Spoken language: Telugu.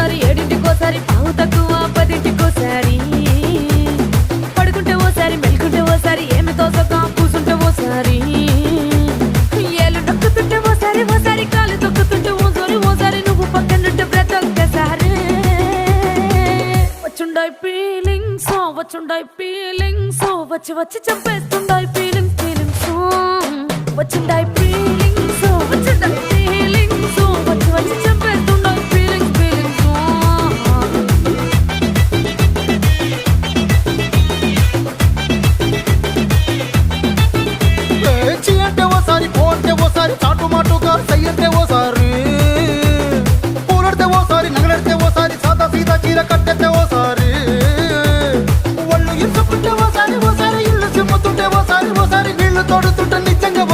ఓసారి 7ంటికోసారి పావు తక్కువ 10ంటికోసారి పడుకుంటే ఓసారి మెలుకుంటే ఓసారి ఏమి తోసక కూసుంటే ఓసారి ఏళ్ళు నొక్కుతుంటే ఓసారి ఓసారి కాలు తొక్కుతుంటే ఓసారి నువ్వు పక్కనుంటే ప్రతి ఒక్కసారి వచ్చుండాయి ఫీలింగ్స్ వచ్చి వచ్చి చంపేస్తుండాయి ఫీలింగ్స్ వచ్చిండాయి ఫీలింగ్స్ వచ్చిండాయి ఫీలింగ్స్ వచ్చి వచ్చి చంపేస్తుండాయి ఫీలింగ్స్ చీ అంటే ఓసారి పో అంటే ఓసారి చాటు మాటుగా సై అంటే ఓసారి పూలడితే ఓసారి నగలడితే ఓసారి సాదా సీదా చీర కట్టెత్తే ఓసారి ఒళ్ళు ఇసుకుంటే ఓసారి ఇల్లు చిమ్ముతుంటే ఓసారి నీళ్లు తోడుతుంటే నిజంగా